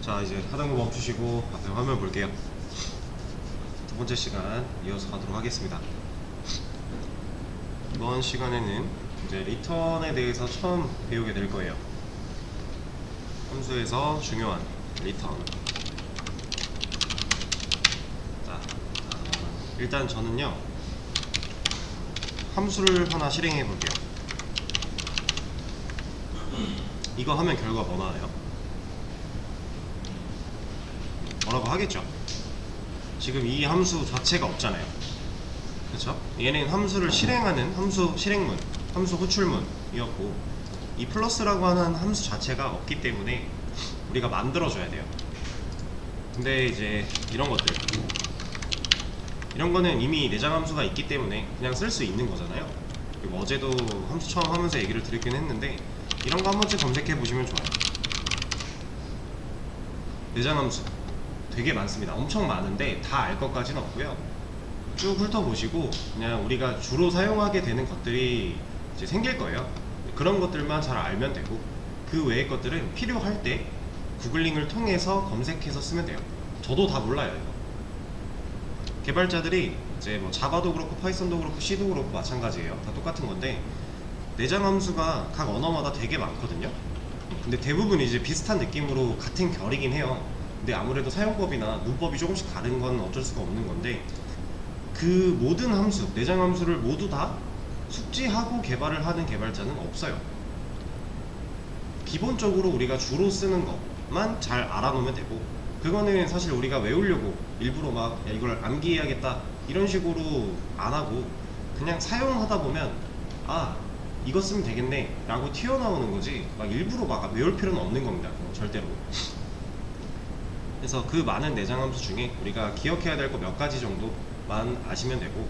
자, 이제 하던 거 멈추시고 앞에 화면 볼게요. 두 번째 시간 이어서 가도록 하겠습니다. 이번 시간에는 이제 리턴에 대해서 처음 배우게 될 거예요. 함수에서 중요한 리턴. 자, 일단 저는요 함수를 하나 실행해 볼게요. 이거 하면 결과 뭐 나와요? 뭐라고 하겠죠? 지금 이 함수 자체가 없잖아요. 그쵸? 얘는 함수를 실행하는 함수 실행문, 함수 호출문이었고, 이 플러스라고 하는 함수 자체가 없기 때문에 우리가 만들어줘야 돼요. 근데 이제 이런 것들, 이런 거는 이미 내장 함수가 있기 때문에 그냥 쓸 수 있는 거잖아요. 그리고 어제도 함수 처음 하면서 얘기를 드리긴 했는데, 이런 거 한 번쯤 검색해 보시면 좋아요. 내장 함수 되게 많습니다. 엄청 많은데 다 알 것까지는 없고요. 쭉 훑어보시고 그냥 우리가 주로 사용하게 되는 것들이 이제 생길 거예요. 그런 것들만 잘 알면 되고, 그 외의 것들은 필요할 때 구글링을 통해서 검색해서 쓰면 돼요. 저도 다 몰라요, 이거. 개발자들이 이제 뭐 자바도 그렇고 파이썬도 그렇고 C도 그렇고 마찬가지예요. 다 똑같은 건데, 내장 함수가 각 언어마다 되게 많거든요. 근데 대부분 이제 비슷한 느낌으로 같은 결이긴 해요. 근데 아무래도 사용법이나 문법이 조금씩 다른 건 어쩔 수가 없는 건데, 그 모든 함수, 내장 함수를 모두 다 숙지하고 개발을 하는 개발자는 없어요. 기본적으로 우리가 주로 쓰는 것만 잘 알아놓으면 되고, 그거는 사실 우리가 외우려고 일부러 막 야, 이걸 암기해야겠다 이런 식으로 안 하고, 그냥 사용하다 보면 아 이거 쓰면 되겠네 라고 튀어나오는 거지, 막 일부러 막 외울 필요는 없는 겁니다. 절대로. 그래서 그 많은 내장 함수 중에 우리가 기억해야 될 거 몇 가지 정도만 아시면 되고,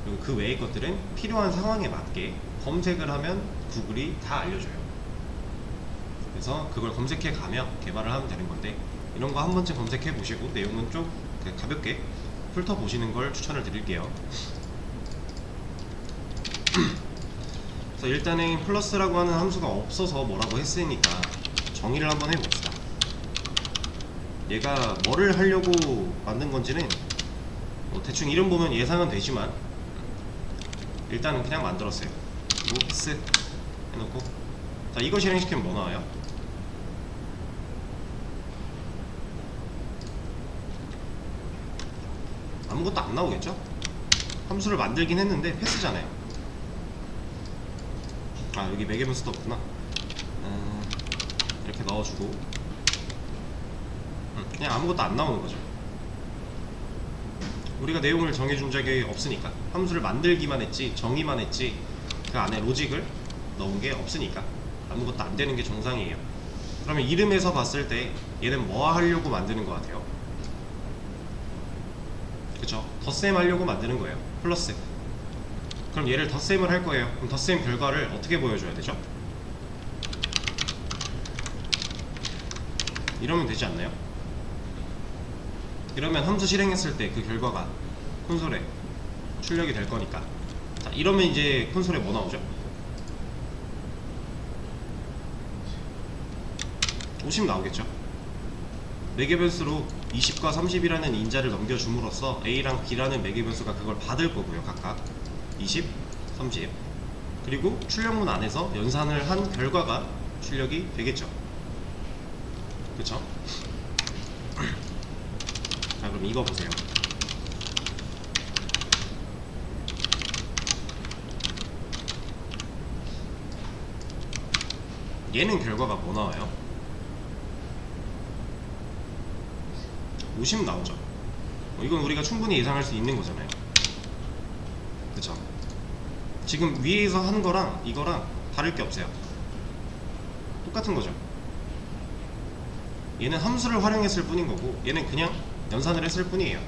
그리고 그 외의 것들은 필요한 상황에 맞게 검색을 하면 구글이 다 알려줘요. 그래서 그걸 검색해 가며 개발을 하면 되는 건데, 이런 거 한 번쯤 검색해 보시고 내용은 좀 가볍게 훑어 보시는 걸 추천을 드릴게요. 그래서 일단은 플러스라고 하는 함수가 없어서 뭐라고 했으니까 정의를 한번 해봅시다. 얘가 뭐를 하려고 만든 건지는 뭐 대충 이름 보면 예상은 되지만, 일단은 그냥 만들었어요. 그리고 패스 해놓고, 자, 이거 실행시키면 뭐 나와요? 아무것도 안 나오겠죠? 함수를 만들긴 했는데 패스잖아요. 아, 여기 매개분수도 없구나. 이렇게 넣어주고, 그냥 아무것도 안 나오는 거죠. 우리가 내용을 정해준 적이 없으니까, 함수를 만들기만 했지 정의만 했지 그 안에 로직을 넣은 게 없으니까 아무것도 안 되는 게 정상이에요. 그러면 이름에서 봤을 때 얘는 뭐 하려고 만드는 것 같아요? 그쵸? 덧셈 하려고 만드는 거예요. 플러스. 그럼 얘를 덧셈을 할 거예요. 그럼 덧셈 결과를 어떻게 보여줘야 되죠? 이러면 되지 않나요? 이러면 함수 실행했을 때 그 결과가 콘솔에 출력이 될 거니까. 자, 이러면 이제 콘솔에 뭐 나오죠? 50 나오겠죠? 매개변수로 20과 30이라는 인자를 넘겨줌으로써 A랑 B라는 매개변수가 그걸 받을 거고요. 각각 20, 30. 그리고 출력문 안에서 연산을 한 결과가 출력이 되겠죠. 그쵸? 자, 그럼 이거 보세요. 얘는 결과가 뭐 나와요? 50 나오죠. 이건 우리가 충분히 예상할 수 있는 거잖아요. 그쵸? 지금 위에서 한 거랑 이거랑 다를 게 없어요. 똑같은 거죠. 얘는 함수를 활용했을 뿐인 거고, 얘는 그냥 연산을 했을 뿐이에요.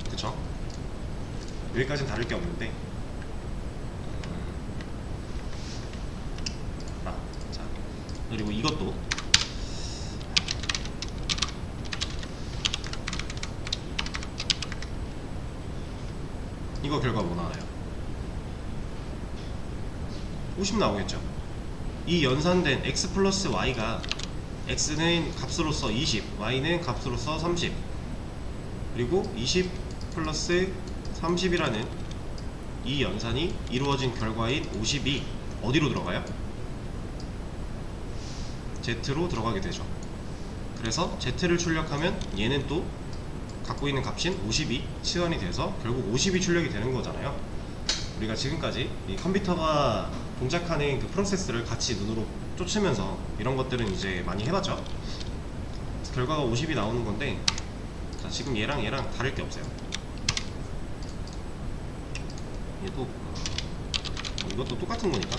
그쵸? 여기까지는 다를 게 없는데, 자, 그리고 이것도 이거 결과 뭐 나와요? 50 나오겠죠? 이 연산된 x 플러스 y가 x는 값으로서 20, y는 값으로서 30, 그리고 20 플러스 30이라는 이 연산이 이루어진 결과인 50이 어디로 들어가요? z로 들어가게 되죠. 그래서 z를 출력하면 얘는 또 갖고 있는 값인 50이 치환이 돼서 결국 50이 출력이 되는 거잖아요. 우리가 지금까지 이 컴퓨터가 동작하는 그 프로세스를 같이 눈으로 쫓으면서 이런 것들은 이제 많이 해봤죠. 결과가 50이 나오는 건데, 자, 지금 얘랑 다를 게 없어요. 얘도 이것도 똑같은 거니까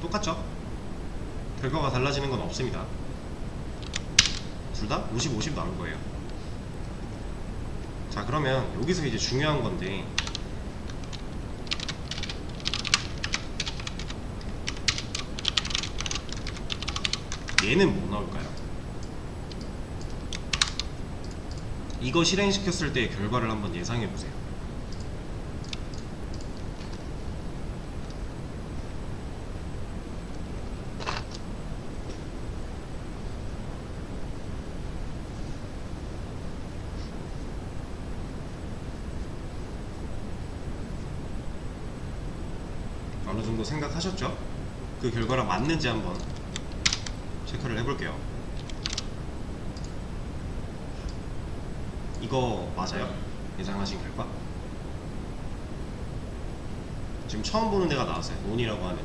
똑같죠? 결과가 달라지는 건 없습니다. 둘 다 50, 50 나올 거예요. 자, 그러면 여기서 이제 중요한 건데, 얘는 뭐 나올까요? 이거 실행시켰을 때의 결과를 한번 예상해 보세요. 어느 정도 생각하셨죠? 그 결과랑 맞는지 한번 체크를 해볼게요. 이거 맞아요? 예상하신 결과? 지금 처음 보는 데가 나왔어요. 논이라고 하는.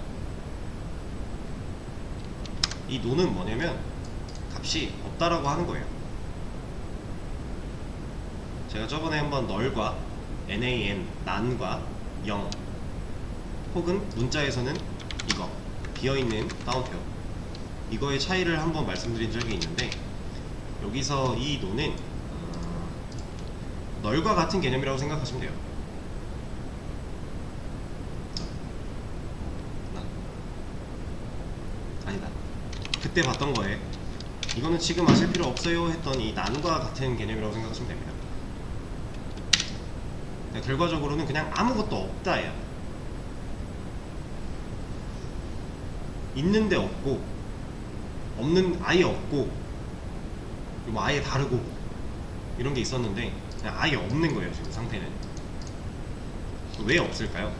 이 논은 뭐냐면 값이 없다라고 하는 거예요. 제가 저번에 한번 널과 nan, 난과 0, 혹은 문자에서는 이거 비어있는 따옴표, 이거의 차이를 한번 말씀드린 적이 있는데, 여기서 이 논은 널과 같은 개념이라고 생각하시면 돼요. 아니다, 그때 봤던 거에 이거는 지금 아실 필요 없어요 했던 이 난과 같은 개념이라고 생각하시면 됩니다. 결과적으로는 그냥 아무것도 없다야. 있는데 없고, 없는 아예 없고, 그리고 아예 다르고, 이런 게 있었는데 그냥 아예 없는 거예요. 지금 상태는. 왜 없을까요?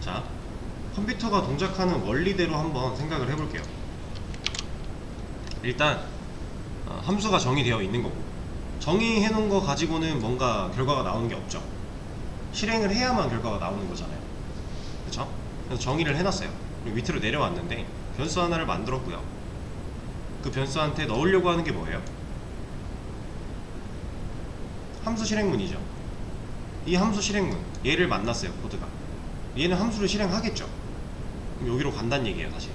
자, 컴퓨터가 동작하는 원리대로 한번 생각을 해볼게요. 일단 함수가 정의되어 있는 거고, 정의해 놓은 거 가지고는 뭔가 결과가 나오는 게 없죠. 실행을 해야만 결과가 나오는 거잖아요. 그쵸? 그래서 정의를 해놨어요. 그리고 밑으로 내려왔는데 변수 하나를 만들었고요. 그 변수한테 넣으려고 하는 게 뭐예요? 함수 실행문이죠. 이 함수 실행문, 얘를 만났어요. 코드가. 얘는 함수를 실행하겠죠. 그럼 여기로 간다는 얘기예요. 사실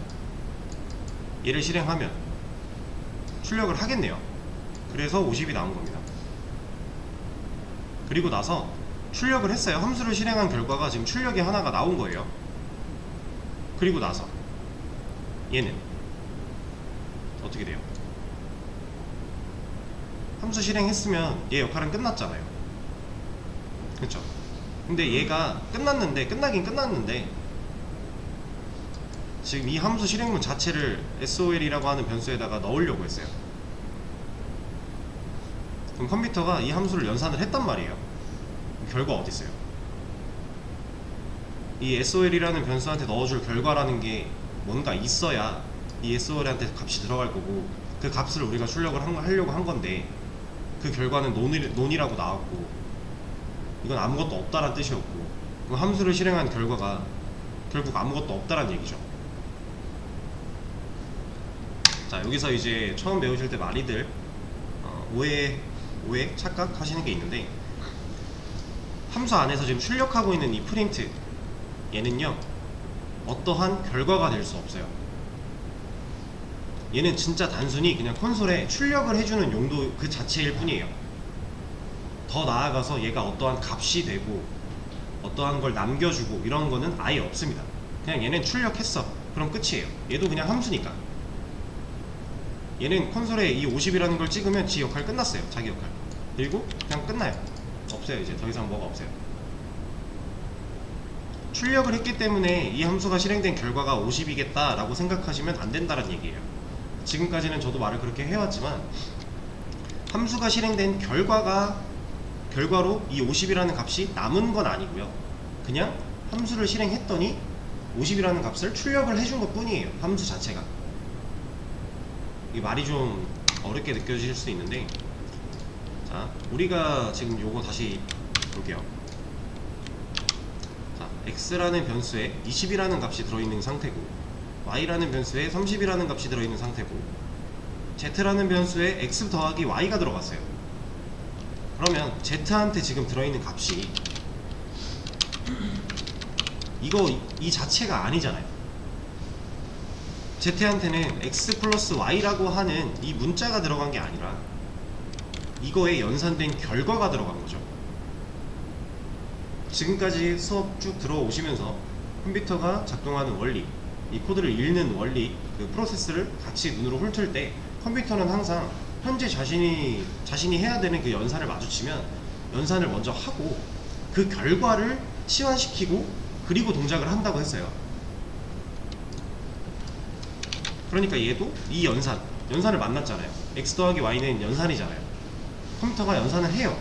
얘를 실행하면 출력을 하겠네요. 그래서 50이 나온 겁니다. 그리고 나서 출력을 했어요. 함수를 실행한 결과가 지금 출력이 하나가 나온 거예요. 그리고 나서 얘는 어떻게 돼요? 함수 실행했으면 얘 역할은 끝났잖아요. 그쵸? 근데 얘가 끝나긴 끝났는데 지금 이 함수 실행문 자체를 sol이라고 하는 변수에다가 넣으려고 했어요. 그럼 컴퓨터가 이 함수를 연산을 했단 말이에요. 결과 어디 있어요? 이 sol이라는 변수한테 넣어줄 결과라는 게 뭔가 있어야 이 sol한테 값이 들어갈 거고, 그 값을 우리가 출력을 하려고 한 건데 그 결과는 논이라고 나왔고, 이건 아무것도 없다란 뜻이었고, 그 함수를 실행한 결과가 결국 아무것도 없다란 얘기죠. 자, 여기서 이제 처음 배우실 때 많이들 오해 착각하시는 게 있는데, 함수 안에서 지금 출력하고 있는 이 프린트, 얘는요 어떠한 결과가 될 수 없어요. 얘는 진짜 단순히 그냥 콘솔에 출력을 해주는 용도 그 자체일 뿐이에요. 더 나아가서 얘가 어떠한 값이 되고 어떠한 걸 남겨주고 이런 거는 아예 없습니다. 그냥 얘는 출력했어, 그럼 끝이에요. 얘도 그냥 함수니까. 얘는 콘솔에 이 50이라는 걸 찍으면 지 역할 끝났어요. 자기 역할. 그리고 그냥 끝나요. 없어요. 이제 더 이상 뭐가 없어요. 출력을 했기 때문에 이 함수가 실행된 결과가 50이겠다 라고 생각하시면 안 된다는 얘기예요. 지금까지는 저도 말을 그렇게 해왔지만 함수가 실행된 결과로 이 50이라는 값이 남은 건 아니고요. 그냥 함수를 실행했더니 50이라는 값을 출력을 해준 것 뿐이에요. 함수 자체가. 이 말이 좀 어렵게 느껴질 수 있는데, 자, 우리가 지금 요거 다시 볼게요. 자, x라는 변수에 20이라는 값이 들어있는 상태고, y라는 변수에 30이라는 값이 들어있는 상태고, z라는 변수에 x 더하기 y가 들어갔어요. 그러면 z한테 지금 들어있는 값이 이 자체가 아니잖아요. z한테는 x 플러스 y라고 하는 이 문자가 들어간 게 아니라 이거에 연산된 결과가 들어간 거죠. 지금까지 수업 쭉 들어오시면서 컴퓨터가 작동하는 원리, 이 코드를 읽는 원리, 그 프로세스를 같이 눈으로 훑을 때 컴퓨터는 항상 현재 자신이 해야 되는 그 연산을 마주치면 연산을 먼저 하고 그 결과를 치환시키고 그리고 동작을 한다고 했어요. 그러니까 얘도 이 연산을 만났잖아요. x 더하기 y는 연산이잖아요. 컴퓨터가 연산을 해요.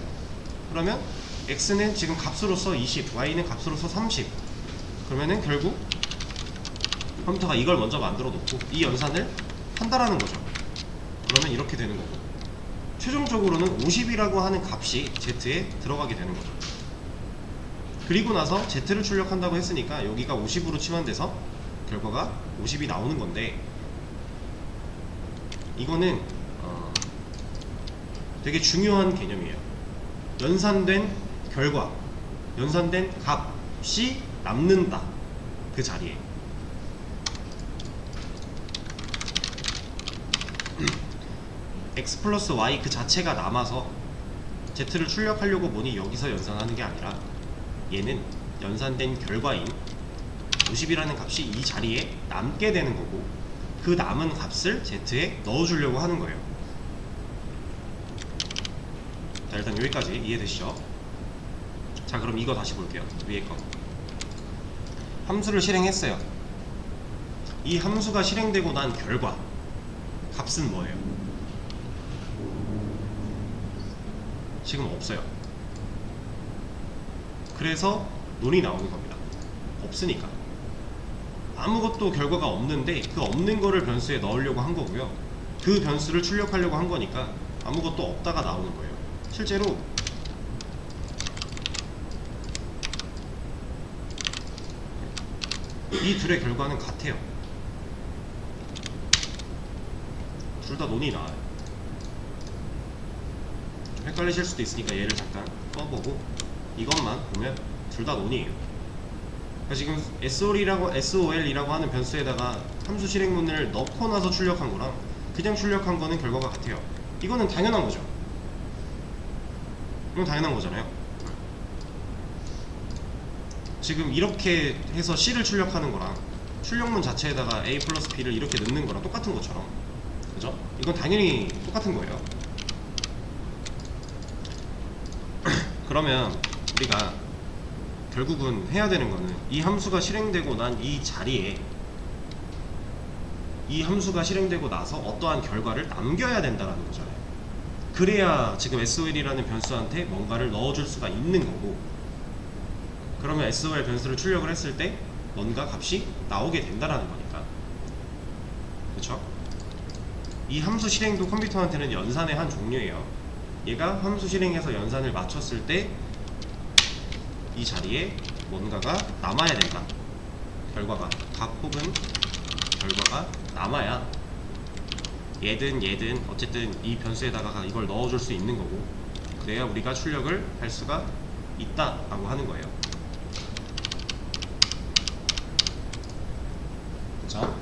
그러면 x는 지금 값으로서 20, y는 값으로서 30. 그러면은 결국 컴퓨터가 이걸 먼저 만들어 놓고 이 연산을 한다라는 거죠. 그러면 이렇게 되는 거고, 최종적으로는 50이라고 하는 값이 z에 들어가게 되는 거죠. 그리고 나서 z를 출력한다고 했으니까 여기가 50으로 치환돼서 결과가 50이 나오는 건데, 이거는 되게 중요한 개념이에요. 연산된 결과, 연산된 값이 남는다, 그 자리에. x 플러스 y 그 자체가 남아서 z를 출력하려고 보니 여기서 연산하는 게 아니라 얘는 연산된 결과인 50이라는 값이 이 자리에 남게 되는 거고, 그 남은 값을 z에 넣어주려고 하는 거예요. 자, 일단 여기까지 이해되시죠? 자, 그럼 이거 다시 볼게요. 위에 거. 함수를 실행했어요. 이 함수가 실행되고 난 결과 값은 뭐예요? 지금 없어요. 그래서 논이 나오는 겁니다. 없으니까. 아무것도 결과가 없는데 그 없는 거를 변수에 넣으려고 한 거고요. 그 변수를 출력하려고 한 거니까 아무것도 없다가 나오는 거예요. 실제로 이 둘의 결과는 같아요. 둘 다 논이 나와요. 좀 헷갈리실 수도 있으니까 얘를 잠깐 써보고 이것만 보면 둘 다 논이에요. 그러니까 지금 SOL이라고 하는 변수에다가 함수 실행문을 넣고 나서 출력한 거랑 그냥 출력한 거는 결과가 같아요. 이거는 당연한 거죠. 이건 당연한 거잖아요. 지금 이렇게 해서 C를 출력하는 거랑 출력문 자체에다가 A 플러스 B를 이렇게 넣는 거랑 똑같은 것처럼, 그죠? 이건 당연히 똑같은 거예요. 그러면 우리가 결국은 해야 되는 거는 이 함수가 실행되고 난 이 자리에 이 함수가 실행되고 나서 어떠한 결과를 남겨야 된다는 거잖아요. 그래야 지금 SOL이라는 변수한테 뭔가를 넣어줄 수가 있는 거고, 그러면 SOL 변수를 출력을 했을 때 뭔가 값이 나오게 된다는 거니까. 그쵸? 이 함수 실행도 컴퓨터한테는 연산의 한 종류예요. 얘가 함수 실행해서 연산을 마쳤을 때 이 자리에 뭔가가 남아야 된다. 결과가, 값 혹은 결과가 남아야 얘든 어쨌든 이 변수에다가 이걸 넣어줄 수 있는 거고, 그래야 우리가 출력을 할 수가 있다라고 하는 거예요. 그쵸?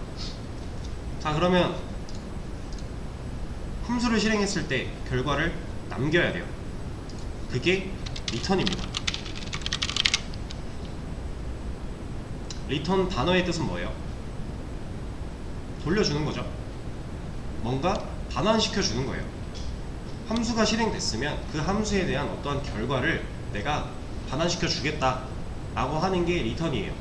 자, 그러면 함수를 실행했을 때 결과를 남겨야 돼요. 그게 리턴입니다. 리턴 단어의 뜻은 뭐예요? 돌려주는 거죠. 뭔가 반환시켜 주는 거예요. 함수가 실행됐으면 그 함수에 대한 어떠한 결과를 내가 반환시켜 주겠다 라고 하는 게 리턴이에요.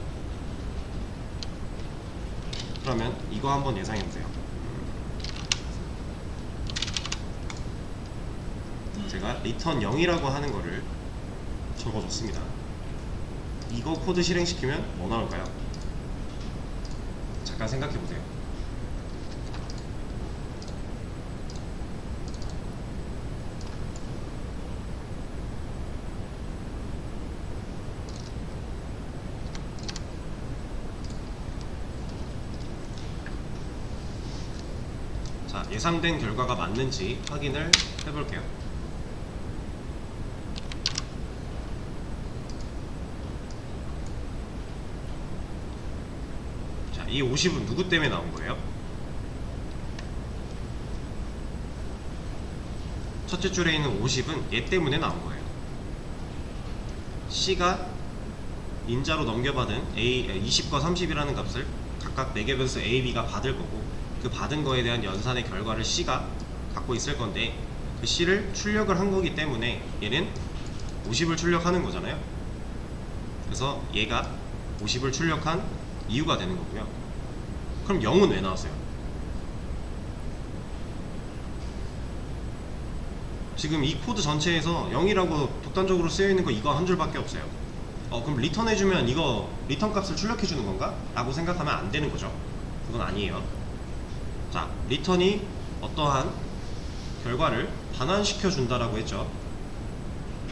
그러면 이거 한번 예상해보세요. 제가 리턴 0이라고 하는 거를 적어줬습니다. 이거 코드 실행시키면 뭐 나올까요? 잠깐 생각해보세요. 자, 예상된 결과가 맞는지 확인을 해볼게요. 자, 이 50은 누구 때문에 나온 거예요? 첫째 줄에 있는 50은 얘 때문에 나온 거예요. C가 인자로 넘겨받은 20과 30이라는 값을 각각 4개 변수 A, B가 받을 거고, 그 받은 거에 대한 연산의 결과를 C가 갖고 있을 건데, 그 C를 출력을 한 거기 때문에 얘는 50을 출력하는 거잖아요. 그래서 얘가 50을 출력한 이유가 되는 거고요. 그럼 0은 왜 나왔어요? 지금 이 코드 전체에서 0이라고 독단적으로 쓰여있는 거 이거 한 줄밖에 없어요. 그럼 리턴해주면 이거 리턴 값을 출력해주는 건가? 라고 생각하면 안 되는 거죠. 그건 아니에요. 자, 리턴이 어떠한 결과를 반환시켜 준다라고 했죠.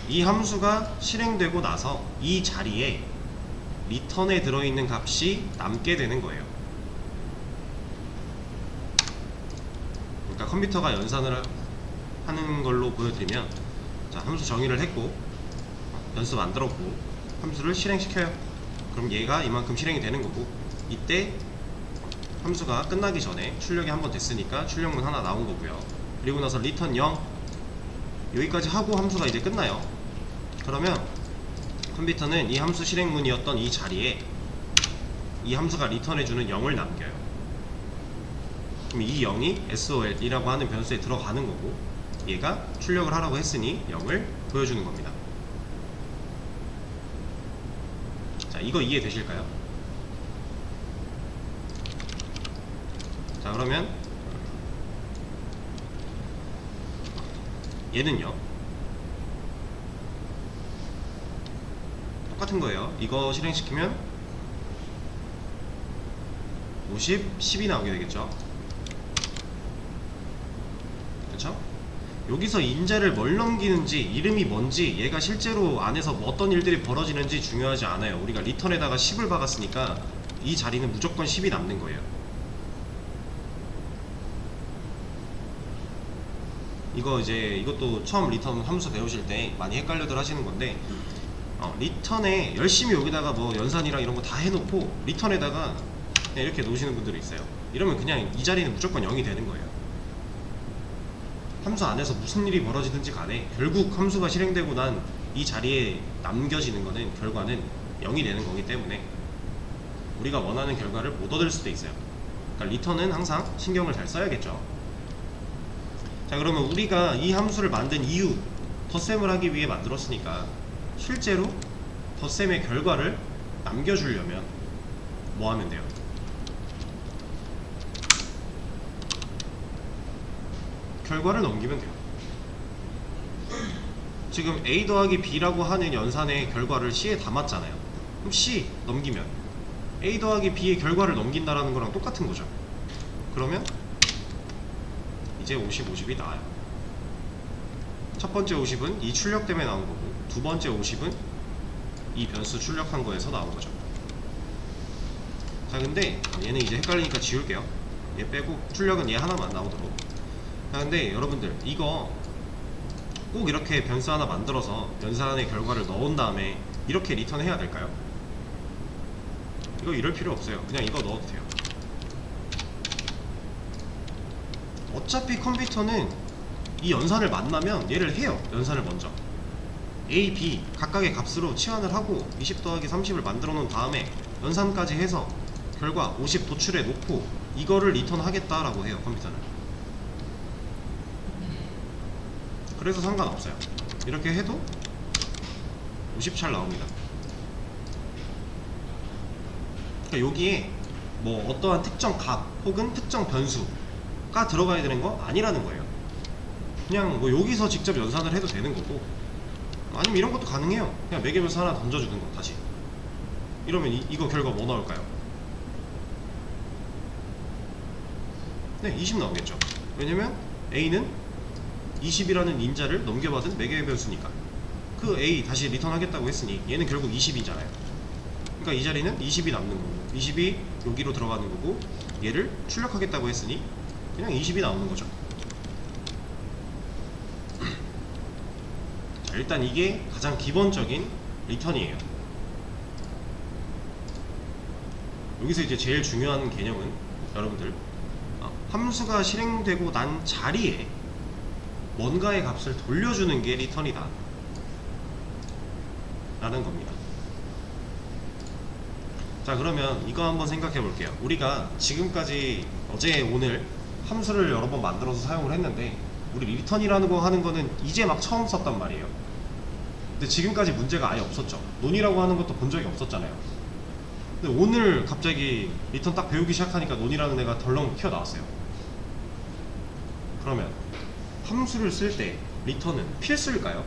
이 함수가 실행되고 나서 이 자리에 리턴에 들어있는 값이 남게 되는 거예요. 그러니까 컴퓨터가 연산을 하는 걸로 보여드리면, 자, 함수 정의를 했고 변수 만들었고 함수를 실행시켜요. 그럼 얘가 이만큼 실행이 되는 거고, 이때 함수가 끝나기 전에 출력이 한번 됐으니까 출력문 하나 나온 거고요. 그리고 나서 리턴 0 여기까지 하고 함수가 이제 끝나요. 그러면 컴퓨터는 이 함수 실행문이었던 이 자리에 이 함수가 리턴해주는 0을 남겨요. 그럼 이 0이 SOL이라고 하는 변수에 들어가는 거고, 얘가 출력을 하라고 했으니 0을 보여주는 겁니다. 자, 이거 이해되실까요? 자, 그러면 얘는요, 똑같은 거예요. 이거 실행시키면 50, 10이 나오게 되겠죠. 그쵸? 여기서 인자를 뭘 넘기는지, 이름이 뭔지, 얘가 실제로 안에서 어떤 일들이 벌어지는지 중요하지 않아요. 우리가 리턴에다가 10을 박았으니까 이 자리는 무조건 10이 남는 거예요. 이거 이제 이것도 처음 리턴 함수 배우실 때 많이 헷갈려들 하시는 건데, 리턴에 열심히 여기다가 뭐 연산이랑 이런 거 다 해놓고 리턴에다가 그냥 이렇게 놓으시는 분들이 있어요. 이러면 그냥 이 자리는 무조건 0이 되는 거예요. 함수 안에서 무슨 일이 벌어지든지 간에 결국 함수가 실행되고 난 이 자리에 남겨지는 거는, 결과는 0이 되는 거기 때문에 우리가 원하는 결과를 못 얻을 수도 있어요. 그러니까 리턴은 항상 신경을 잘 써야겠죠. 자, 그러면 우리가 이 함수를 만든 이유, 덧셈을 하기 위해 만들었으니까 실제로 덧셈의 결과를 남겨주려면 뭐 하면 돼요? 결과를 넘기면 돼요. 지금 A 더하기 B라고 하는 연산의 결과를 C에 담았잖아요. 그럼 C 넘기면 A 더하기 B의 결과를 넘긴다라는 거랑 똑같은 거죠. 그러면 이제 50, 50이 나와요. 첫 번째 50은 이 출력 때문에 나온 거고, 두 번째 50은 이 변수 출력한 거에서 나온 거죠. 자, 근데 얘는 이제 헷갈리니까 지울게요. 얘 빼고 출력은 얘 하나만 나오도록. 자, 근데 여러분들 이거 꼭 이렇게 변수 하나 만들어서 연산의 결과를 넣은 다음에 이렇게 리턴 해야 될까요? 이거 이럴 필요 없어요. 그냥 이거 넣어도 돼요. 어차피 컴퓨터는 이 연산을 만나면 얘를 해요. 연산을 먼저 A, B 각각의 값으로 치환을 하고 20 더하기 30을 만들어 놓은 다음에 연산까지 해서 결과 50 도출해 놓고 이거를 리턴 하겠다라고 해요, 컴퓨터는. 그래서 상관없어요. 이렇게 해도 50 잘 나옵니다. 그러니까 여기에 뭐 어떠한 특정 값 혹은 특정 변수가 들어가야 되는 거 아니라는 거예요. 그냥 뭐 여기서 직접 연산을 해도 되는 거고, 아니면 이런 것도 가능해요. 그냥 매개변수 하나 던져주는 거 다시. 이러면 이거 결과 뭐 나올까요? 네, 20 나오겠죠. 왜냐면 A는 20이라는 인자를 넘겨받은 매개변수니까. 그 A 다시 리턴 하겠다고 했으니 얘는 결국 20이잖아요. 그러니까 이 자리는 20이 남는 거고, 20이 여기로 들어가는 거고, 얘를 출력하겠다고 했으니 그냥 20이 나오는 거죠. 자, 일단 이게 가장 기본적인 리턴이에요. 여기서 이제 제일 중요한 개념은 여러분들, 함수가 실행되고 난 자리에 뭔가의 값을 돌려주는 게 리턴이다 라는 겁니다. 자, 그러면 이거 한번 생각해 볼게요. 우리가 지금까지 어제 오늘 함수를 여러 번 만들어서 사용을 했는데, 우리 리턴이라는 거 하는 거는 이제 막 처음 썼단 말이에요. 근데 지금까지 문제가 아예 없었죠. 논이라고 하는 것도 본 적이 없었잖아요. 근데 오늘 갑자기 리턴 딱 배우기 시작하니까 논이라는 애가 덜렁 튀어나왔어요. 그러면 함수를 쓸 때 리턴은 필수일까요?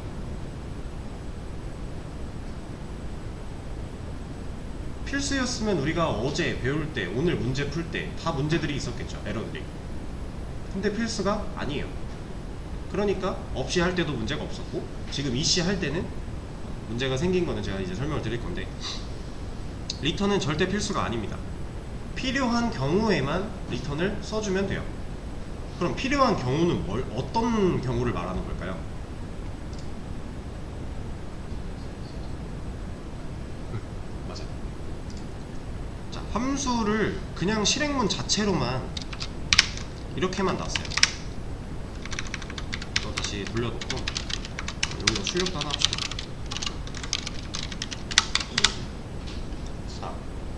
필수였으면 우리가 어제 배울 때, 오늘 문제 풀 때 다 문제들이 있었겠죠. 에러들이. 근데 필수가 아니에요. 그러니까 없이 할 때도 문제가 없었고, 지금 이씨 할 때는 문제가 생긴 거는 제가 이제 설명을 드릴 건데, 리턴은 절대 필수가 아닙니다. 필요한 경우에만 리턴을 써주면 돼요. 그럼 필요한 경우는 어떤 경우를 말하는 걸까요? 맞아요. 자, 함수를 그냥 실행문 자체로만 이렇게만 놨어요. 이거 다시 돌려놓고 여기다 출력도 하나 합시다. 자,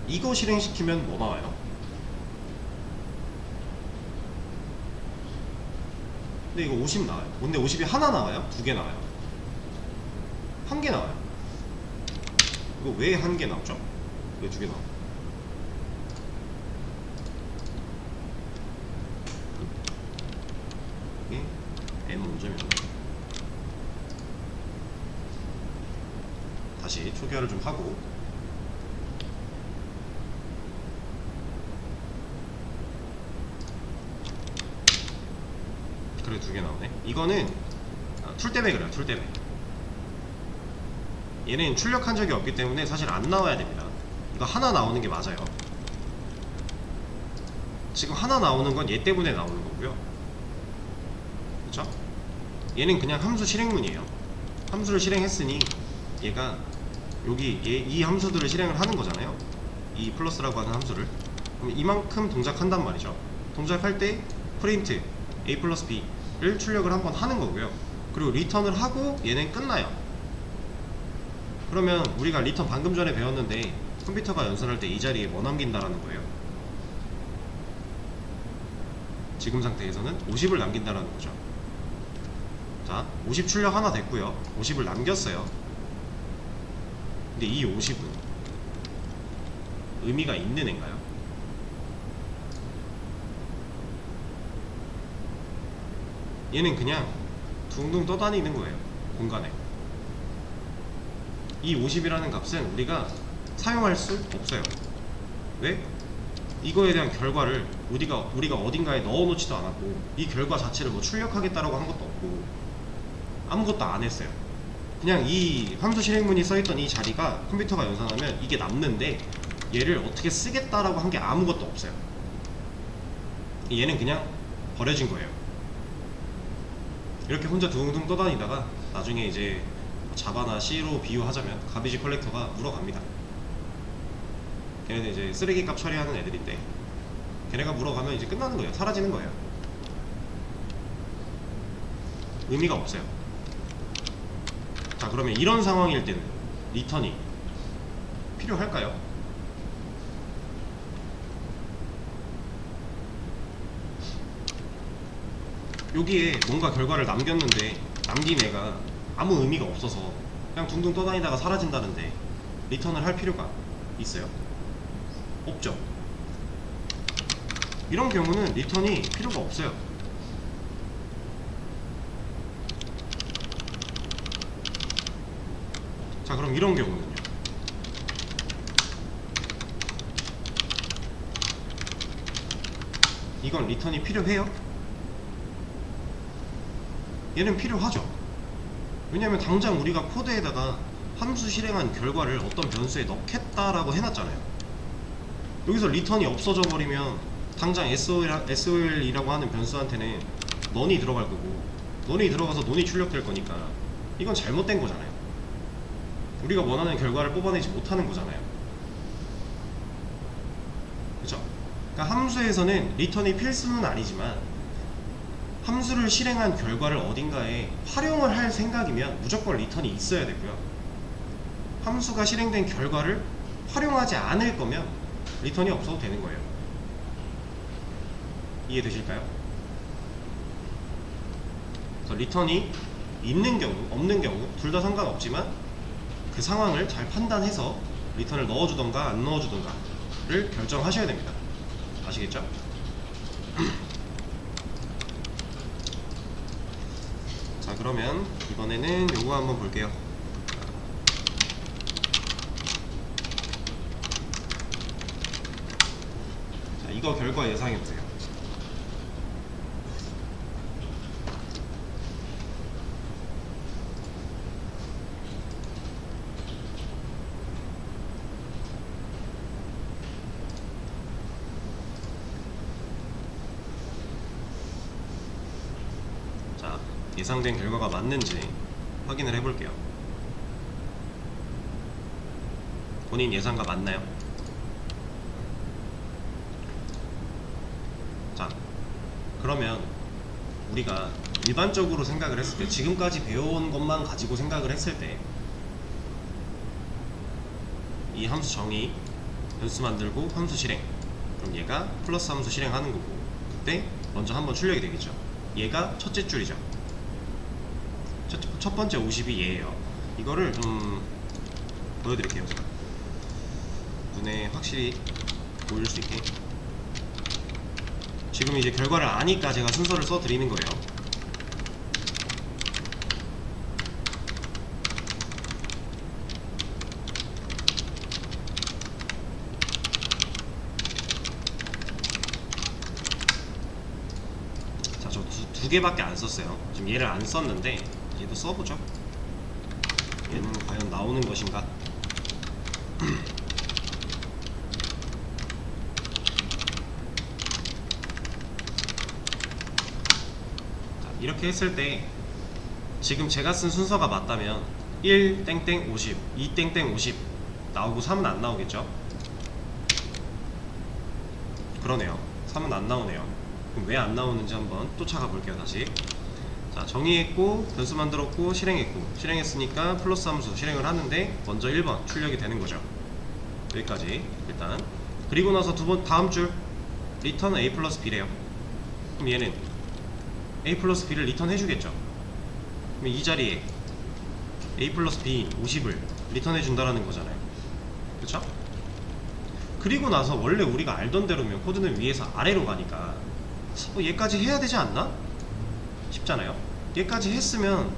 이거 실행시키면 뭐 나와요? 근데 이거 50 나와요. 근데 50이 하나 나와요? 두 개 나와요? 한 개 나와요. 이거 왜 한 개 나오죠? 왜 두 개 나와요? 이게 n 5점이었나? 다시 초기화를 좀 하고, 그래 두 개 나오네. 이거는 툴 때문에 그래요. 툴 때문에. 얘는 출력한 적이 없기 때문에 사실 안 나와야 됩니다. 이거 하나 나오는 게 맞아요. 지금 하나 나오는 건 얘 때문에 나오는 거고요. 그쵸? 얘는 그냥 함수 실행문이에요. 함수를 실행했으니 얘가 여기 이 함수들을 실행을 하는 거잖아요. 이 플러스라고 하는 함수를. 그럼 이만큼 동작한단 말이죠. 동작할 때 프린트 a 플러스 b를 출력을 한번 하는 거고요. 그리고 리턴을 하고 얘는 끝나요. 그러면 우리가 리턴 방금 전에 배웠는데, 컴퓨터가 연산할 때 이 자리에 뭐 남긴다라는 거예요? 지금 상태에서는 50을 남긴다라는 거죠. 자, 50 출력 하나 됐고요. 50을 남겼어요. 근데 이 50은 의미가 있는 애인가요? 얘는 그냥 둥둥 떠다니는 거예요. 공간에. 이 50이라는 값은 우리가 사용할 수 없어요. 왜? 이거에 대한 결과를 우리가 어딘가에 넣어놓지도 않았고, 이 결과 자체를 뭐 출력하겠다라고 한 것도 없고, 아무것도 안 했어요. 그냥 이 함수 실행문이 써있던 이 자리가 컴퓨터가 연산하면 이게 남는데, 얘를 어떻게 쓰겠다라고 한 게 아무것도 없어요. 얘는 그냥 버려진 거예요. 이렇게 혼자 둥둥 떠다니다가 나중에 이제 자바나 C로 비유하자면 가비지 컬렉터가 물어갑니다. 걔네들 이제 쓰레기 값 처리하는 애들인데, 걔네가 물어가면 이제 끝나는 거예요. 사라지는 거예요. 의미가 없어요. 자, 그러면 이런 상황일 때는 리턴이 필요할까요? 여기에 뭔가 결과를 남겼는데 남긴 애가 아무 의미가 없어서 그냥 둥둥 떠다니다가 사라진다는데 리턴을 할 필요가 있어요? 없죠. 이런 경우는 리턴이 필요가 없어요. 자, 그럼 이런 경우는요. 이건 리턴이 필요해요? 얘는 필요하죠. 왜냐면 당장 우리가 코드에다가 함수 실행한 결과를 어떤 변수에 넣겠다라고 해놨잖아요. 여기서 리턴이 없어져 버리면 당장 SOL이라고 하는 변수한테는 넌이 들어갈 거고, 넌이 들어가서 넌이 출력될 거니까 이건 잘못된 거잖아요. 우리가 원하는 결과를 뽑아내지 못하는 거잖아요. 그쵸? 그러니까 함수에서는 리턴이 필수는 아니지만 함수를 실행한 결과를 어딘가에 활용을 할 생각이면 무조건 리턴이 있어야 되고요. 함수가 실행된 결과를 활용하지 않을 거면 리턴이 없어도 되는 거예요. 이해되실까요? 그래서 리턴이 있는 경우, 없는 경우 둘 다 상관없지만 그 상황을 잘 판단해서 리턴을 넣어주던가 안 넣어주던가를 결정하셔야 됩니다. 아시겠죠? 자, 그러면 이번에는 요거 한번 볼게요. 자, 이거 결과 예상해보세요. 자, 예상된 결과가 맞는지 확인을 해볼게요. 본인 예상과 맞나요? 자, 그러면 우리가 일반적으로 생각을 했을 때, 지금까지 배워온 것만 가지고 생각을 했을 때, 이 함수 정의, 변수 만들고 함수 실행, 그럼 얘가 플러스 함수 실행하는 거고, 그때 먼저 한번 출력이 되겠죠. 얘가 첫째 줄이죠. 첫 번째 50이 얘예요. 이거를 좀 보여드릴게요. 제가 눈에 확실히 보일 수 있게. 지금 이제 결과를 아니까 제가 순서를 써드리는 거예요. 자, 저 두 개밖에 안 썼어요. 지금 얘를 안 썼는데 얘도 써보죠. 얘는 과연 나오는 것인가? 이렇게 했을 때 지금 제가 쓴 순서가 맞다면 1 땡땡 50, 2 땡땡 50 나오고 3은 안 나오겠죠? 그러네요. 3은 안 나오네요. 그럼 왜 안 나오는지 한번 또 찾아 볼게요. 다시. 자, 정의했고 변수 만들었고 실행했고, 실행했으니까 플러스 함수 실행을 하는데 먼저 1번 출력이 되는 거죠. 여기까지 일단. 그리고 나서 다음 줄 리턴 a 플러스 b래요. 그럼 얘는 a 플러스 b를 리턴 해주겠죠. 그럼 이 자리에 a 플러스 b 50을 리턴 해준다라는 거잖아요. 그쵸? 그리고 나서 원래 우리가 알던 대로면 코드는 위에서 아래로 가니까 얘까지 해야 되지 않나? 싶잖아요. 얘까지 했으면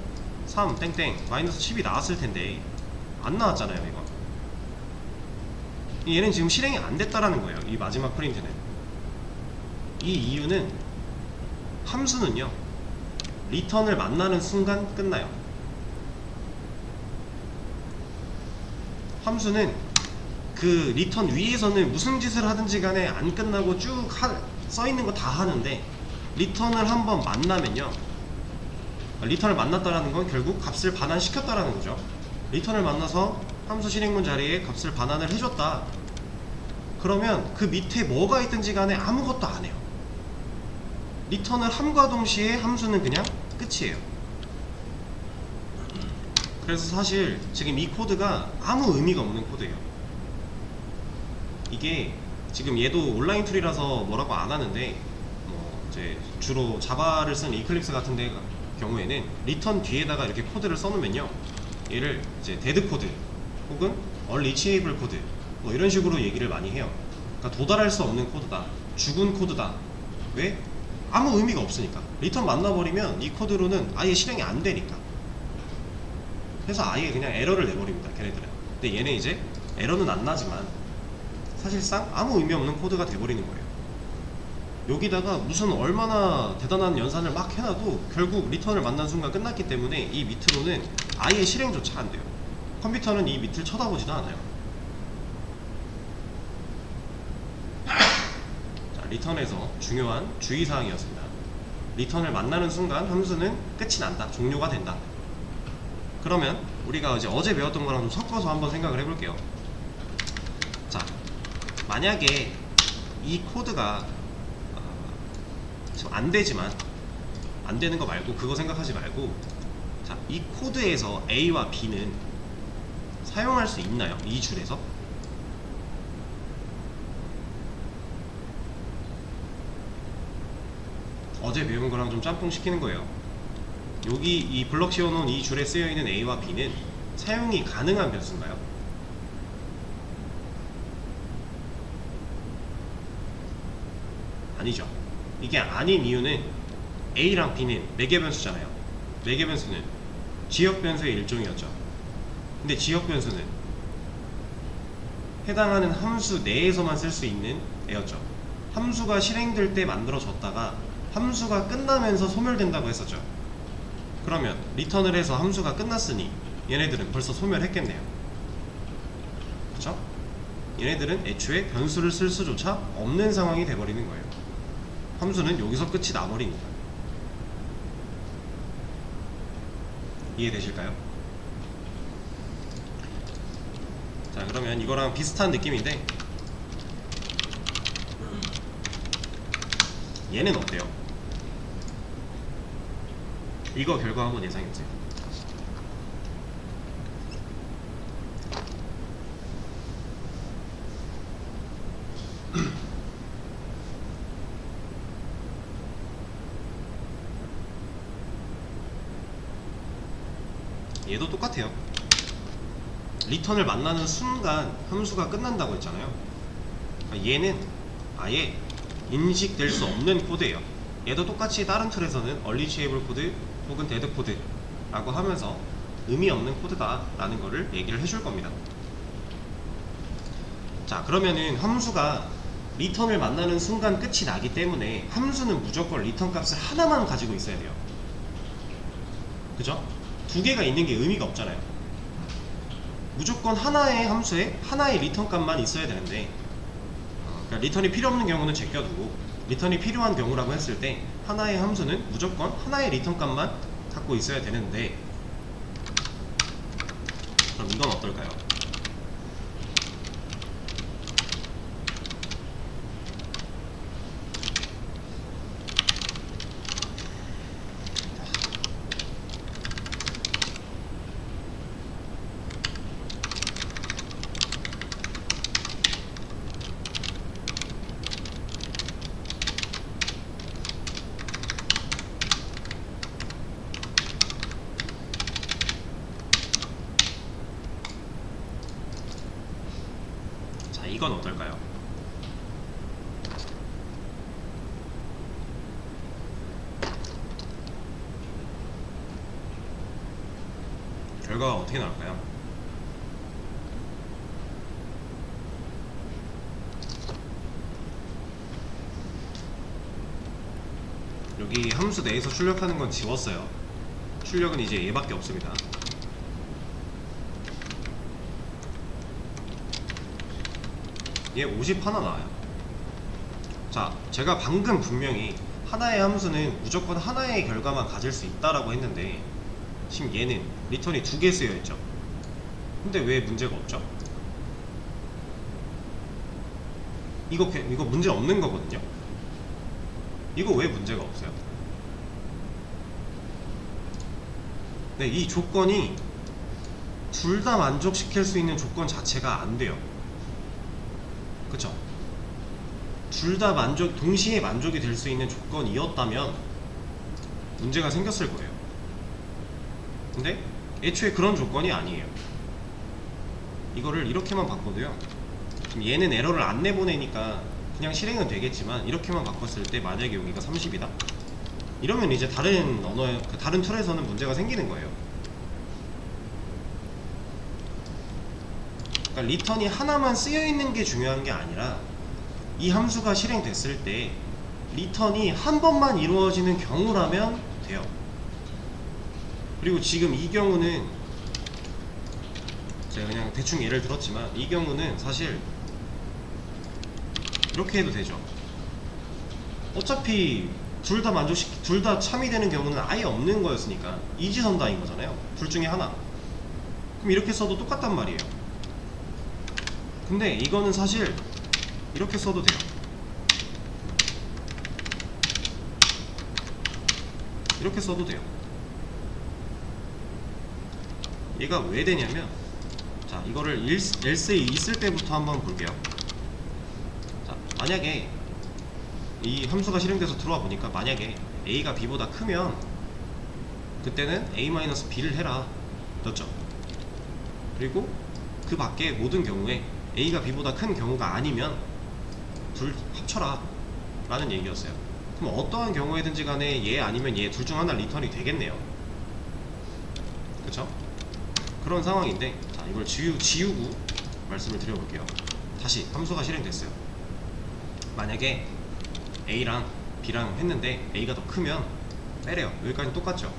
3 땡땡 마이너스 10이 나왔을 텐데 안 나왔잖아요. 이거 얘는 지금 실행이 안 됐다라는 거예요. 이 마지막 프린트는. 이 이유는 함수는요 리턴을 만나는 순간 끝나요. 함수는 그 리턴 위에서는 무슨 짓을 하든지 간에 안 끝나고 쭉 써있는 거 다 하는데, 리턴을 한번 만나면요, 리턴을 만났다라는 건 결국 값을 반환시켰다라는 거죠. 리턴을 만나서 함수 실행문 자리에 값을 반환을 해줬다. 그러면 그 밑에 뭐가 있든지 간에 아무것도 안 해요. 리턴을 함과 동시에 함수는 그냥 끝이에요. 그래서 사실 지금 이 코드가 아무 의미가 없는 코드예요. 이게 지금 얘도 온라인 툴이라서 뭐라고 안 하는데, 이제 주로 자바를 쓴 이클립스 같은 데 경우에는 리턴 뒤에다가 이렇게 코드를 써놓으면요, 얘를 이제 데드 코드 혹은 unreachable 코드 이런 식으로 얘기를 많이 해요. 그러니까 그러니까 도달할 수 없는 코드다, 죽은 코드다. 왜? 아무 의미가 없으니까. 리턴 만나버리면 이 코드로는 아예 실행이 안 되니까. 그래서 아예 그냥 에러를 내버립니다, 걔네들은. 근데 얘는 이제 에러는 안 나지만 사실상 아무 의미 없는 코드가 돼버리는 거예요. 여기다가 무슨 얼마나 대단한 연산을 막 해놔도 결국 리턴을 만난 순간 끝났기 때문에 이 밑으로는 아예 실행조차 안 돼요. 컴퓨터는 이 밑을 쳐다보지도 않아요. 자, 리턴에서 중요한 주의사항이었습니다. 리턴을 만나는 순간 함수는 끝이 난다, 종료가 된다. 그러면 우리가 이제 어제 배웠던 거랑 좀 섞어서 한번 생각을 해볼게요. 자, 만약에 이 코드가 지금 안 되지만, 안 되는 거 말고 그거 생각하지 말고, 자, 이 코드에서 A와 B는 사용할 수 있나요? 이 줄에서? 어제 배운 거랑 좀 짬뽕 시키는 거예요. 여기 이 블럭 씌워놓은 이 줄에 쓰여있는 A와 B는 사용이 가능한 변수인가요? 아니죠. 이게 아닌 이유는 A랑 B는 매개 변수잖아요. 매개 변수는 지역 변수의 일종이었죠. 근데 지역 변수는 해당하는 함수 내에서만 쓸 수 있는 애였죠. 함수가 실행될 때 만들어졌다가 함수가 끝나면서 소멸된다고 했었죠. 그러면 리턴을 해서 함수가 끝났으니 얘네들은 벌써 소멸했겠네요. 그쵸? 얘네들은 애초에 변수를 쓸 수조차 없는 상황이 돼버리는 거예요. 함수는 여기서 끝이 나버리니까. 이해되실까요? 자, 그러면 이거랑 비슷한 느낌인데 얘는 어때요? 이거 결과 한번 예상해보세요. 얘도 똑같아요. 리턴을 만나는 순간 함수가 끝난다고 했잖아요. 그러니까 얘는 아예 인식될 수 없는 코드예요. 얘도 똑같이 다른 툴에서는 unreachable 코드 혹은 dead 코드 라고 하면서 의미 없는 코드다 라는 거를 얘기를 해줄 겁니다. 자, 그러면은 함수가 리턴을 만나는 순간 끝이 나기 때문에 함수는 무조건 리턴 값을 하나만 가지고 있어야 돼요. 그죠? 두 개가 있는 게 의미가 없잖아요. 무조건 하나의 함수에 하나의 리턴 값만 있어야 되는데, 그러니까 리턴이 필요 없는 경우는 제껴두고 리턴이 필요한 경우라고 했을 때 하나의 함수는 무조건 하나의 리턴 값만 갖고 있어야 되는데, 그럼 이건 어떨까요? 이건 어떨까요? 결과가 어떻게 나올까요? 여기 함수 내에서 출력하는 건 지웠어요. 출력은 이제 얘밖에 없습니다. 얘 50 하나 나와요. 자, 제가 방금 분명히 하나의 함수는 무조건 하나의 결과만 가질 수 있다라고 했는데 지금 얘는 리턴이 2개 쓰여있죠. 근데 왜 문제가 없죠? 이거 문제 없는 거거든요. 이거 왜 문제가 없어요? 네, 이 조건이 둘 다 만족시킬 수 있는 조건 자체가 안 돼요. 그쵸? 둘 다 동시에 만족이 될 수 있는 조건이었다면 문제가 생겼을 거예요. 근데 애초에 그런 조건이 아니에요. 이거를 이렇게만 바꿔도요, 지금 얘는 에러를 안 내보내니까 그냥 실행은 되겠지만 이렇게만 바꿨을 때 만약에 여기가 30이다 이러면 이제 다른 언어의 다른 툴에서는 문제가 생기는 거예요. 그러니까 리턴이 하나만 쓰여있는 게 중요한 게 아니라 이 함수가 실행됐을 때 리턴이 한 번만 이루어지는 경우라면 돼요. 그리고 지금 이 경우는 제가 그냥 대충 예를 들었지만 이 경우는 사실 이렇게 해도 되죠. 어차피 둘 다 참이 되는 경우는 아예 없는 거였으니까 이지선다인 거잖아요. 둘 중에 하나. 그럼 이렇게 써도 똑같단 말이에요. 근데 이거는 사실 이렇게 써도 돼요. 이렇게 써도 돼요. 얘가 왜 되냐면, 자, 이거를 else에 있을 때부터 한번 볼게요. 자, 만약에 이 함수가 실행돼서 들어와 보니까 만약에 a가 b보다 크면 그때는 a-b를 해라 였죠. 그리고 그 밖에 모든 경우에 a가 b보다 큰 경우가 아니면 둘 합쳐라 라는 얘기였어요. 그럼 어떠한 경우에든지 간에 얘 아니면 얘 둘 중 하나 리턴이 되겠네요. 그쵸? 그런 상황인데, 자, 이걸 지우고 말씀을 드려볼게요. 다시 함수가 실행됐어요. 만약에 a랑 b랑 했는데 a가 더 크면 빼래요. 여기까지 똑같죠?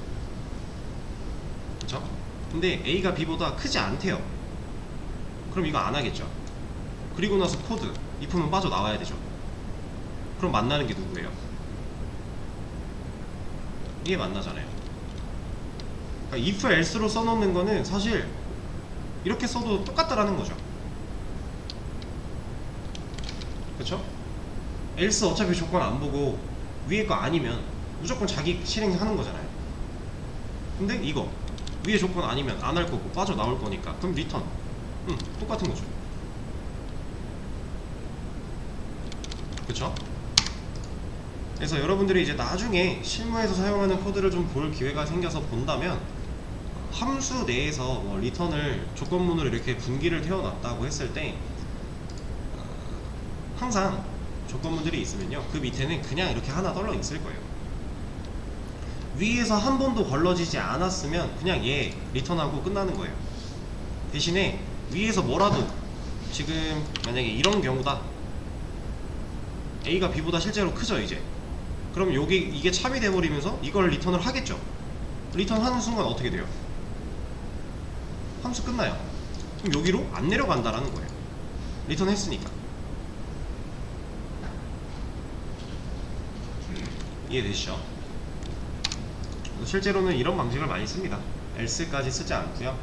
그쵸? 근데 a가 b보다 크지 않대요. 그럼 이거 안 하겠죠? 그리고 나서 코드 if는 빠져나와야 되죠. 그럼 만나는 게 누구예요? 이게 만나잖아요. 그러니까 if else로 써놓는 거는 사실 이렇게 써도 똑같다라는 거죠. 그쵸? else 어차피 조건 안 보고 위에 거 아니면 무조건 자기 실행하는 거잖아요. 근데 이거 위에 조건 아니면 안 할 거고 빠져나올 거니까 그럼 리턴 똑같은 거죠. 그쵸? 그래서 여러분들이 이제 나중에 실무에서 사용하는 코드를 좀 볼 기회가 생겨서 본다면 함수 내에서 뭐 리턴을 조건문으로 이렇게 분기를 태워놨다고 했을 때 항상 조건문들이 있으면요 그 밑에는 그냥 이렇게 하나 떨러 있을 거예요. 위에서 한 번도 걸러지지 않았으면 그냥 얘 리턴하고 끝나는 거예요. 대신에 위에서 뭐라도 지금 만약에 이런 경우다, A가 B보다 실제로 크죠 이제. 그럼 이게 참이 돼버리면서 이걸 리턴을 하겠죠. 리턴하는 순간 어떻게 돼요? 함수 끝나요. 그럼 여기로 안 내려간다라는 거예요. 리턴 했으니까. 이해되시죠? 실제로는 이런 방식을 많이 씁니다. else까지 쓰지 않고요.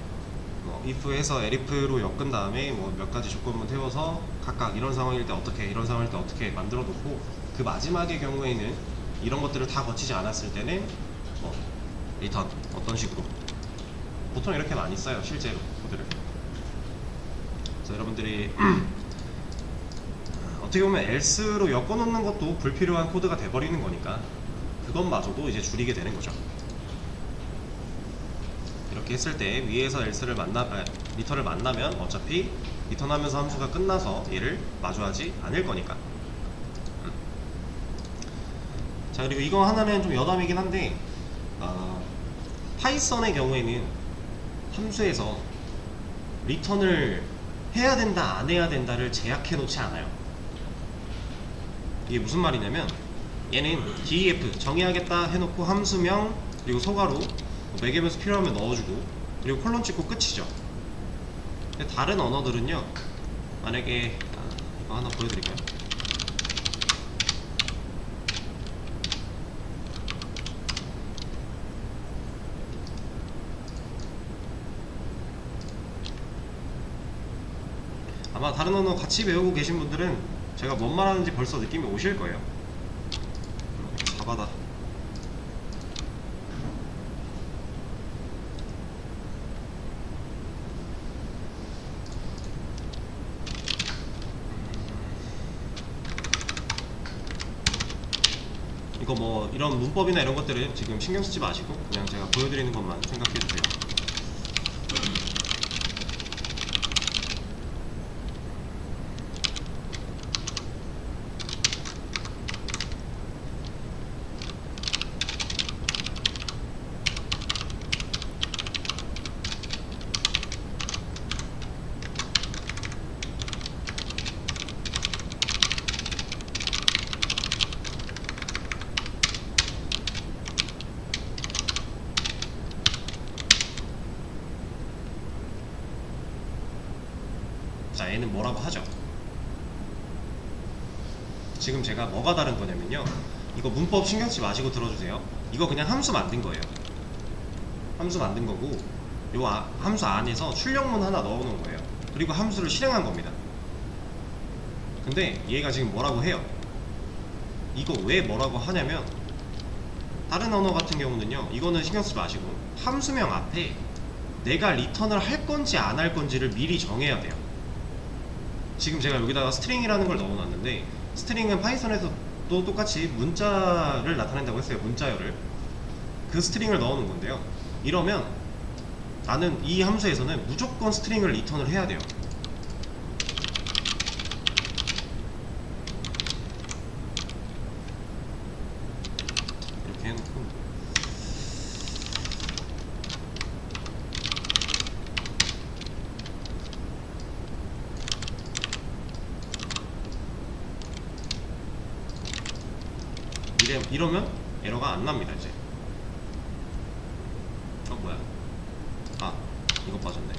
if에서 elif로 엮은 다음에 뭐 몇 가지 조건문 태워서 각각 이런 상황일 때 어떻게, 이런 상황일 때 어떻게 만들어 놓고 그 마지막의 경우에는 이런 것들을 다 거치지 않았을 때는 리턴 어떤 식으로 보통 이렇게 많이 써요 실제로 코드를. 그래서 여러분들이 어떻게 보면 else로 엮어 놓는 것도 불필요한 코드가 돼버리는 거니까 그것마저도 이제 줄이게 되는 거죠. 이렇게 했을 때 위에서 else를 리턴을 만나면 어차피 리턴하면서 함수가 끝나서 얘를 마주하지 않을 거니까. 자, 그리고 이거 하나는 좀 여담이긴 한데 파이썬의 경우에는 함수에서 리턴을 해야 된다 안 해야 된다를 제약해 놓지 않아요. 이게 무슨 말이냐면 얘는 def 정의하겠다 해놓고 함수명 그리고 소가로 매개면서 필요하면 넣어주고 그리고 콜론 찍고 끝이죠. 근데 다른 언어들은요 만약에 이거 하나 보여드릴까요? 아마 다른 언어 같이 배우고 계신 분들은 제가 뭔 말하는지 벌써 느낌이 오실 거예요. 자바다. 이거 뭐 이런 문법이나 이런 것들은 지금 신경 쓰지 마시고 그냥 제가 보여드리는 것만 생각해 주세요. 얘는 뭐라고 하죠. 지금 제가 뭐가 다른 거냐면요, 이거 문법 신경쓰지 마시고 들어주세요. 이거 그냥 함수 만든 거예요. 함수 만든 거고, 요 함수 안에서 출력문 하나 넣어놓은 거예요. 그리고 함수를 실행한 겁니다. 근데 얘가 지금 뭐라고 해요. 이거 왜 뭐라고 하냐면, 다른 언어 같은 경우는요, 이거는 신경쓰지 마시고 함수명 앞에 내가 리턴을 할 건지 안 할 건지를 미리 정해야 돼요. 지금 제가 여기다가 스트링이라는 걸 넣어놨는데, 스트링은 파이썬에서도 똑같이 문자를 나타낸다고 했어요. 문자열을. 그 스트링을 넣어놓은 건데요, 이러면 나는 이 함수에서는 무조건 스트링을 리턴을 해야 돼요. 이렇게 해놓고, 이러면 에러가 안 납니다. 이제 뭐야, 이거 빠졌네.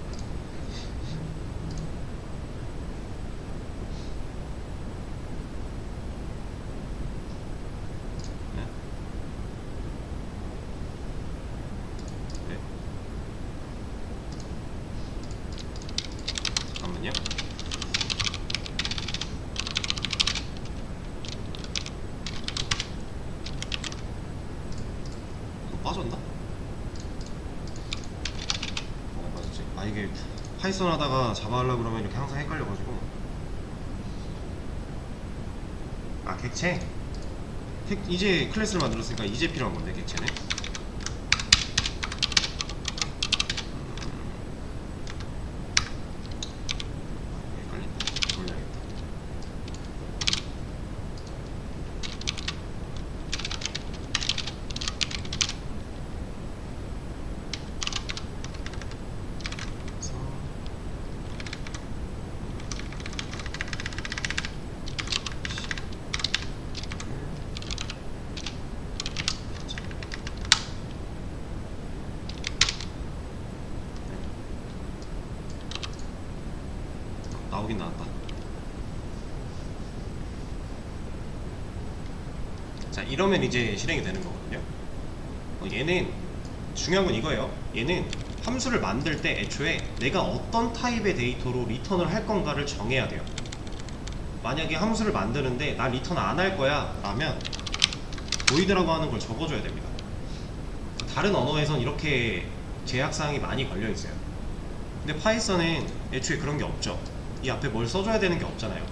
네? 네? 잠깐만요. 빠졌나? 뭐가 빠졌지? 이게 파이썬 하다가 자바 하려고 그러면 이렇게 항상 헷갈려가지고. 객체? 이제 클래스를 만들었으니까 이제 필요한 건데, 객체는. 헷갈린다. 돌려야겠다. 나오긴 나왔다. 자, 이러면 이제 실행이 되는 거거든요. 얘는 중요한 건 이거예요. 얘는 함수를 만들 때 애초에 내가 어떤 타입의 데이터로 리턴을 할 건가를 정해야 돼요. 만약에 함수를 만드는데 나 리턴 안 할 거야 라면 void라고 하는 걸 적어줘야 됩니다. 다른 언어에선 이렇게 제약사항이 많이 걸려 있어요. 근데 파이썬은 애초에 그런 게 없죠. 이 앞에 뭘 써줘야 되는 게 없잖아요.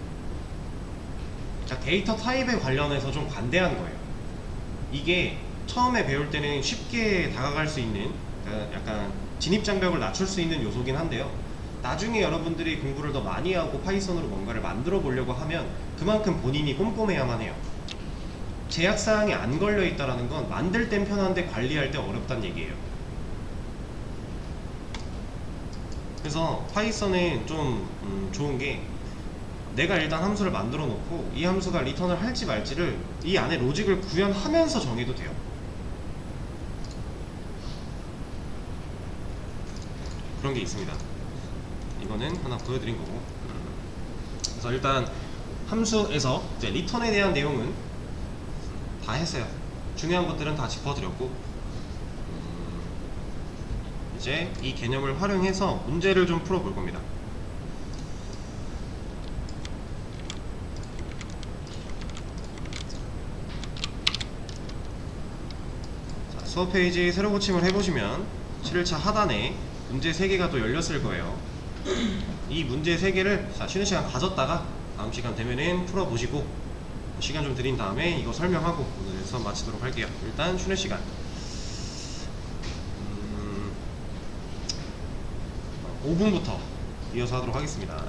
자, 데이터 타입에 관련해서 좀 관대한 거예요. 이게 처음에 배울 때는 쉽게 다가갈 수 있는, 약간 진입장벽을 낮출 수 있는 요소긴 한데요, 나중에 여러분들이 공부를 더 많이 하고 파이썬으로 뭔가를 만들어 보려고 하면 그만큼 본인이 꼼꼼해야만 해요. 제약사항이 안 걸려 있다는 건 만들 땐 편한데 관리할 때 어렵다는 얘기예요. 그래서 파이썬은 좀 좋은 게, 내가 일단 함수를 만들어 놓고 이 함수가 리턴을 할지 말지를 이 안에 로직을 구현하면서 정해도 돼요. 그런 게 있습니다. 이거는 하나 보여드린 거고. 그래서 일단 함수에서 이제 리턴에 대한 내용은 다 했어요. 중요한 것들은 다 짚어드렸고, 이제 이 개념을 활용해서 문제를 좀 풀어볼 겁니다. 자, 수업 페이지 새로 고침을 해보시면 7일차 하단에 문제 3개가 또 열렸을 거예요. 이 문제 3개를 쉬는 시간 가졌다가 다음 시간 되면은 풀어보시고, 시간 좀 드린 다음에 이거 설명하고 오늘 수업 마치도록 할게요. 일단 쉬는 시간 5분부터 이어서 하도록 하겠습니다.